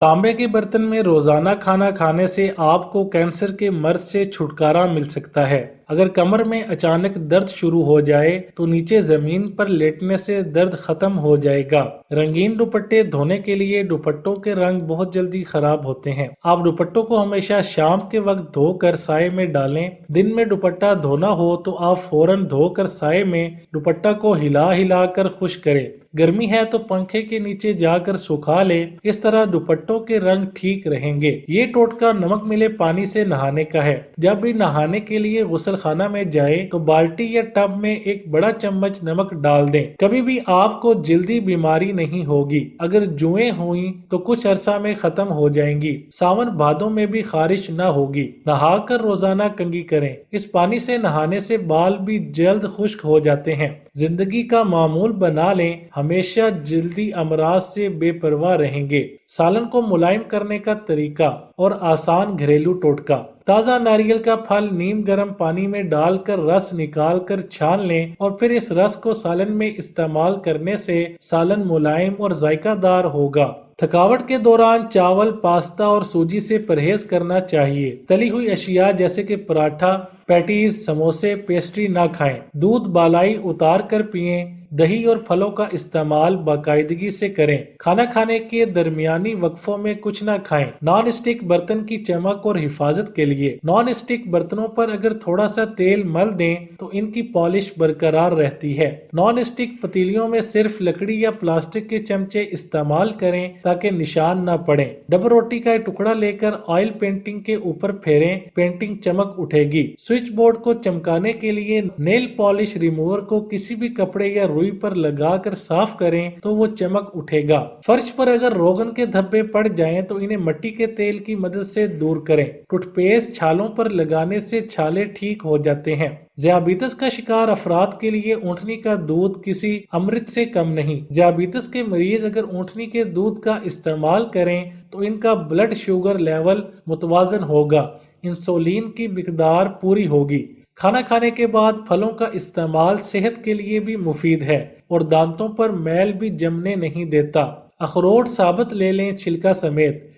तांबे के बर्तन में रोजाना खाना खाने से आपको कैंसर के मर्ज से छुटकारा मिल सकता है। अगर कमर में अचानक दर्द शुरू हो जाए तो नीचे जमीन पर लेटने से दर्द खत्म हो जाएगा। रंगीन दुपट्टे धोने के लिए दुपट्टों के रंग बहुत जल्दी खराब होते हैं। आप दुपट्टों को हमेशा शाम के वक्त धोकर साए में डालें। दिन में दुपट्टा धोना हो तो आप फौरन धोकर साए में दुपट्टा को हिला हिला कर खुश करें। गर्मी है तो पंखे के नीचे जाकर सुखा ले। इस तरह दुपट्टों के रंग ठीक रहेंगे। ये टोटका नमक मिले पानी से नहाने का है। जब भी नहाने के लिए गुसल खाना में जाए तो बाल्टी या टब में एक बड़ा चम्मच नमक डाल दें। कभी भी आपको जल्दी बीमारी नहीं होगी। अगर जुएं हुई तो कुछ अरसा में खत्म हो जाएंगी। सावन भादों में भी खारिश न होगी। नहाकर रोजाना कंघी करें। इस पानी से नहाने से बाल भी जल्द खुश्क हो जाते हैं। जिंदगी का मामूल बना लें। हमेशा जल्दी अमराज से बेपरवाह रहेंगे। सालन को मुलायम करने का तरीका और आसान घरेलू टोटका। ताज़ा नारियल का फल नीम गर्म पानी में डालकर रस निकाल कर छान लें और फिर इस रस को सालन में इस्तेमाल करने से सालन मुलायम और जायकादार होगा। थकावट के दौरान चावल, पास्ता और सूजी से परहेज करना चाहिए। तली हुई अशिया जैसे कि पराठा, पैटीज, समोसे, पेस्ट्री ना खाएं। दूध बालाई उतार कर पिएं। दही और फलों का इस्तेमाल बाकायदगी से करें। खाना खाने के दरमियानी वक्फों में कुछ ना खाएं। नॉन स्टिक बर्तन की चमक और हिफाजत के लिए नॉन स्टिक बर्तनों पर अगर थोड़ा सा तेल मल दें तो इनकी पॉलिश बरकरार रहती है। नॉन स्टिक पतीलियों में सिर्फ लकड़ी या प्लास्टिक के चमचे इस्तेमाल करें ताकि निशान न पड़े। डबल रोटी का टुकड़ा लेकर ऑयल पेंटिंग के ऊपर फेरें, पेंटिंग चमक उठेगी। स्विच बोर्ड को चमकाने के लिए नेल पॉलिश रिमूवर को किसी भी कपड़े या रुई पर लगाकर साफ करें तो वो चमक उठेगा। फर्श पर अगर रोगन के धब्बे पड़ जाएं तो इन्हें मिट्टी के तेल की मदद से दूर करें। टूथपेस्ट छालों पर लगाने से छाले ठीक हो जाते हैं। ज़ियाबितस का शिकार अफराद के लिए ऊँटनी का दूध किसी अमृत से कम नहीं। ज़ियाबितस के मरीज अगर ऊँटनी के दूध का इस्तेमाल करें तो इनका ब्लड शुगर लेवल मुतवाजन होगा, इंसुलिन की मिकदार पूरी होगी। खाना खाने के बाद फलों का इस्तेमाल सेहत के लिए भी मुफीद है और दांतों पर मैल भी जमने नहीं देता। अखरोट साबुत ले लें छिलका समेत।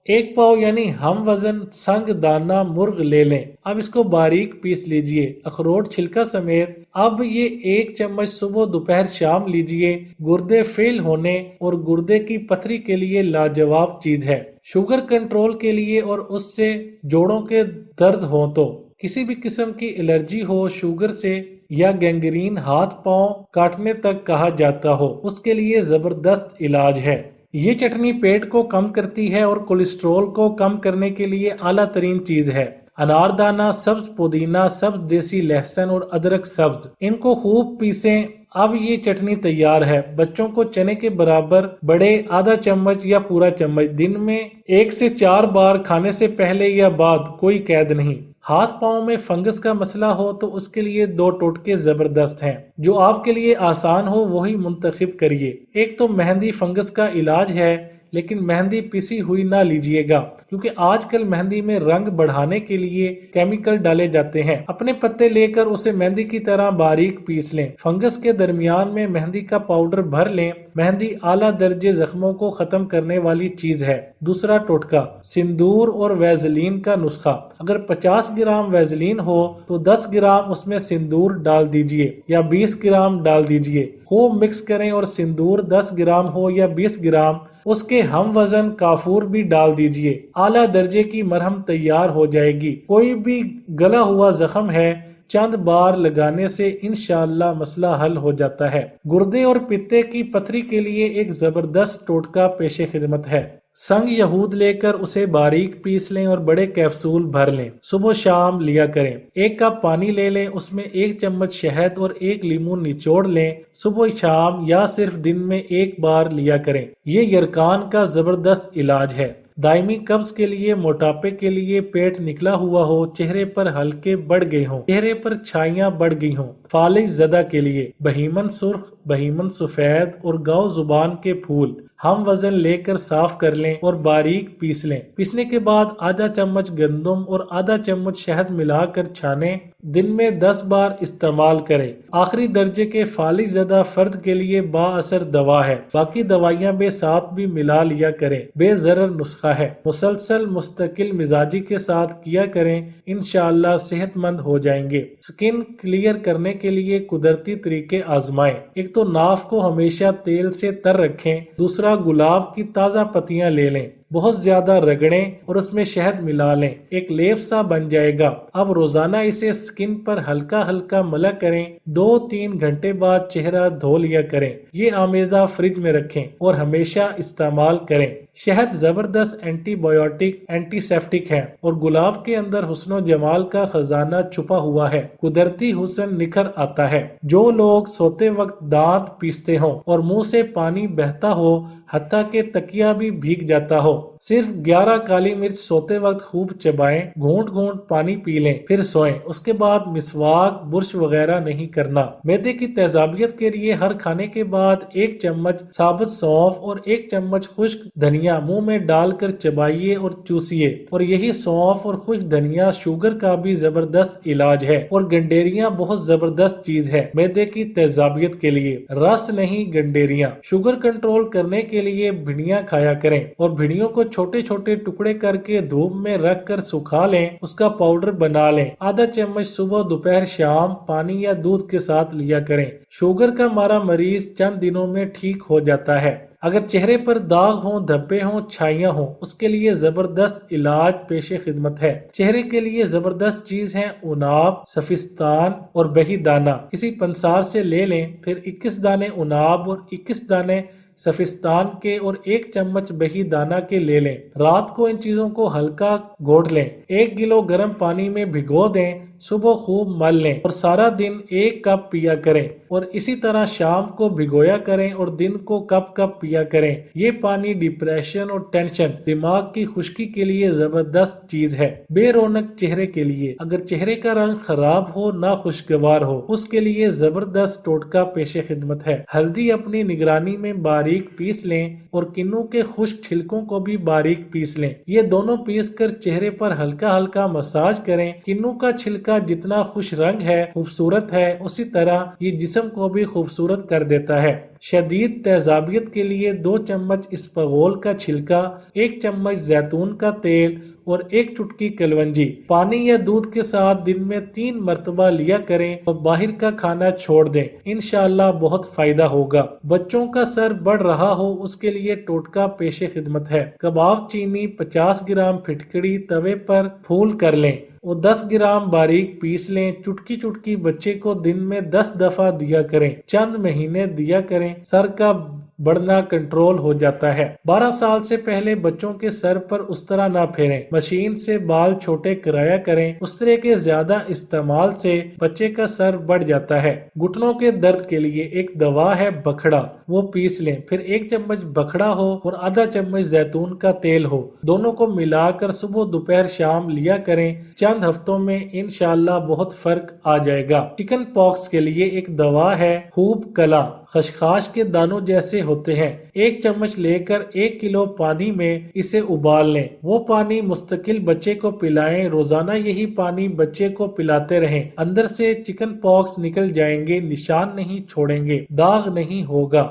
एक पाव यानी हम वजन संग दाना मुर्ग ले लें। अब इसको बारीक पीस लीजिए अखरोट छिलका समेत। अब ये 1 चम्मच सुबह दोपहर शाम लीजिए। गुर्दे फेल होने और गुर्दे की पथरी के लिए लाजवाब चीज है। शुगर कंट्रोल के लिए और उससे जोड़ों के दर्द हो तो किसी भी किस्म की एलर्जी हो शुगर से या गैंग्रीन हाथ पांव काटने तक कहा जाता हो, उसके लिए जबरदस्त इलाज है। ये चटनी पेट को कम करती है और कोलेस्ट्रॉल को कम करने के लिए आला तरीन चीज है। अनारदाना, सब्ज पुदीना, सब्ज देसी लहसुन और अदरक सब्ज, इनको खूब पीसें। अब ये चटनी तैयार है। बच्चों को चने के बराबर बड़े आधा चम्मच या पूरा चम्मच दिन में 1 से 4 बार खाने से पहले या बाद, कोई कैद नहीं। हाथ पांव में फंगस का मसला हो तो उसके लिए 2 टोटके जबरदस्त हैं। जो आपके लिए आसान हो वही मुंतखब करिए। एक तो मेहंदी फंगस का इलाज है, लेकिन मेहंदी पिसी हुई ना लीजिएगा क्योंकि आजकल मेहंदी में रंग बढ़ाने के लिए केमिकल डाले जाते हैं। अपने पत्ते लेकर उसे मेहंदी की तरह बारीक पीस लें। फंगस के दरमियान में मेहंदी का पाउडर भर लें। मेहंदी आला दर्जे जख्मों को खत्म करने वाली चीज है। दूसरा टोटका, सिंदूर और वैजलीन का नुस्खा। अगर 50 ग्राम वैजलीन हो तो 10 ग्राम उसमें सिंदूर डाल दीजिए या 20 ग्राम डाल दीजिए। खूब मिक्स करें और सिंदूर 10 ग्राम हो या 20 ग्राम, उसके हम वजन काफूर भी डाल दीजिए। आला दर्जे की मरहम तैयार हो जाएगी। कोई भी गला हुआ जख्म है, चंद बार लगाने से इंशाअल्लाह मसला हल हो जाता है। गुर्दे और पित्ते की पथरी के लिए एक जबरदस्त टोटका पेशे खिदमत है। संग यहूद लेकर उसे बारीक पीस लें और बड़े कैप्सूल भर लें। सुबह शाम लिया करें। 1 कप पानी ले लें, उसमें 1 चम्मच शहद और 1 लीमू निचोड़ लें। सुबह शाम या सिर्फ दिन में 1 बार लिया करें। ये यरकान का जबरदस्त इलाज है। दायमी कब्ज के लिए, मोटापे के लिए, पेट निकला हुआ हो, चेहरे पर हल्के बढ़ गए हों, चेहरे पर छाइयां बढ़ गई हों, फालिज ज़दा के लिए, बहीमन सुर्ख बहीमन सफेद और गाव जुबान के फूल हम वजन लेकर साफ कर लें और बारीक पीस लें। पीसने के बाद आधा चम्मच गंदम और आधा चम्मच शहद मिलाकर छानें। दिन में 10 बार इस्तेमाल करें। आखिरी दर्जे के फालिज ज़दा फर्द के लिए बाअसर दवा है। बाकी दवाइयाँ साथ भी मिला लिया करें। बेज़रर नुस्खा है। मुसलसल मुस्तकिल मिजाजी के साथ किया करें, इंशाअल्लाह सेहतमंद हो जाएंगे। स्किन क्लियर करने के लिए कुदरती तरीके आजमाएं। एक तो नाफ को हमेशा तेल से तर रखें। दूसरा, गुलाब की ताज़ा पत्तियां ले लें, बहुत ज्यादा रगड़ें और उसमें शहद मिला लें, एक लेप सा बन जाएगा। अब रोजाना इसे स्किन पर हल्का हल्का मला करें। 2-3 घंटे बाद चेहरा धो लिया करें। ये आमेजा फ्रिज में रखें और हमेशा इस्तेमाल करें। शहद जबरदस्त एंटीबायोटिक एंटीसेप्टिक है और गुलाब के अंदर हुस्न जमाल का खजाना छुपा हुआ है। कुदरती हुस्न निखर आता है। जो लोग सोते वक्त दांत पीसते हो और मुंह से पानी बहता हो, हत्ता के तकिया भी भीग जाता हो, सिर्फ 11 काली मिर्च सोते वक्त खूब चबाएं, घूंट घूंट पानी पी लें, फिर सोएं। उसके बाद मिसवाक बुर्श वगैरह नहीं करना। मैदे की तेजाबियत के लिए हर खाने के बाद 1 चम्मच साबुत सौंफ और 1 चम्मच खुश्क धनिया मुंह में डालकर चबाइए और चूसिए। और यही सौंफ और खुश्क धनिया शुगर का भी जबरदस्त इलाज है। और गंडेरियां बहुत जबरदस्त चीज है मैदे की तेजाबियत के लिए। रस नहीं, गंडेरियां। शुगर कंट्रोल करने के लिए भिंडियां खाया करें और भिंडियों को छोटे छोटे टुकड़े करके धूप में रख कर सुखा लें, उसका पाउडर बना लें। आधा चम्मच सुबह दोपहर शाम पानी या दूध के साथ लिया करें। शुगर का मारा मरीज चंद दिनों में ठीक हो जाता है। अगर चेहरे पर दाग हो, धब्बे हो, छाइयां हो, उसके लिए जबरदस्त इलाज पेशे खिदमत है। चेहरे के लिए जबरदस्त चीज है उनाब, सफिस्तान और बही दाना। किसी पंसार से ले लें, फिर 21 दाने उनाब और 21 दाने सफिस्तान के और 1 चम्मच बही दाना के ले लें। रात को इन चीजों को हल्का घोट लें। 1 किलो गर्म पानी में भिगो दें। सुबह खूब मल लें और सारा दिन 1 कप पिया करें। और इसी तरह शाम को भिगोया करें और दिन को कप कप पिया करें। ये पानी डिप्रेशन और टेंशन, दिमाग की खुश्की के लिए जबरदस्त चीज है। बेरौनक चेहरे के लिए, अगर चेहरे का रंग खराब हो, ना खुशगवार हो, उसके लिए जबरदस्त टोटका पेशे खिदमत है। हल्दी अपनी निगरानी में बारीक पीस लें और किन्नू के खुश्क छिलकों को भी बारीक पीस लें। ये दोनों पीस कर चेहरे पर हल्का हल्का मसाज करें। किन्नू का छिलका जितना खुश रंग है, खूबसूरत है, उसी तरह ये जिस्म को भी खूबसूरत कर देता है। शदीद तेजाबियत के लिए 2 चम्मच इसबगोल का छिलका, 1 चम्मच जैतून का तेल और 1 चुटकी कलवंजी पानी या दूध के साथ दिन में 3 मरतबा लिया करें और बाहर का खाना छोड़ दें। इंशाअल्लाह बहुत फायदा होगा। बच्चों का सर बढ़ रहा हो, उसके लिए टोटका पेशे खिदमत है। कबाब चीनी 50 ग्राम फिटकड़ी तवे पर फूल कर लें और 10 ग्राम बारीक पीस लें। चुटकी चुटकी बच्चे को दिन में 10 दफा दिया करें। चंद महीने दिया करें, सर का बढ़ना कंट्रोल हो जाता है। 12 साल से पहले बच्चों के सर पर उस तरह ना फेरें। मशीन से बाल छोटे कराया करें। उस तरह के ज्यादा इस्तेमाल से बच्चे का सर बढ़ जाता है। घुटनों के दर्द के लिए एक दवा है बखड़ा, वो पीस लें। फिर 1 चम्मच बखड़ा हो और आधा चम्मच जैतून का तेल हो, दोनों को मिलाकर सुबह दोपहर शाम लिया करें। चंद हफ्तों में इंशाअल्लाह बहुत फर्क आ जाएगा। चिकन पॉक्स के लिए एक दवा है खूब कला, खसखस के दानों जैसे होते हैं। 1 चम्मच लेकर 1 किलो पानी में इसे उबाल लें। वो पानी मुस्तकिल बच्चे को पिलाएं। रोजाना यही पानी बच्चे को पिलाते रहें। अंदर से चिकन पॉक्स निकल जाएंगे, निशान नहीं छोड़ेंगे, दाग नहीं होगा।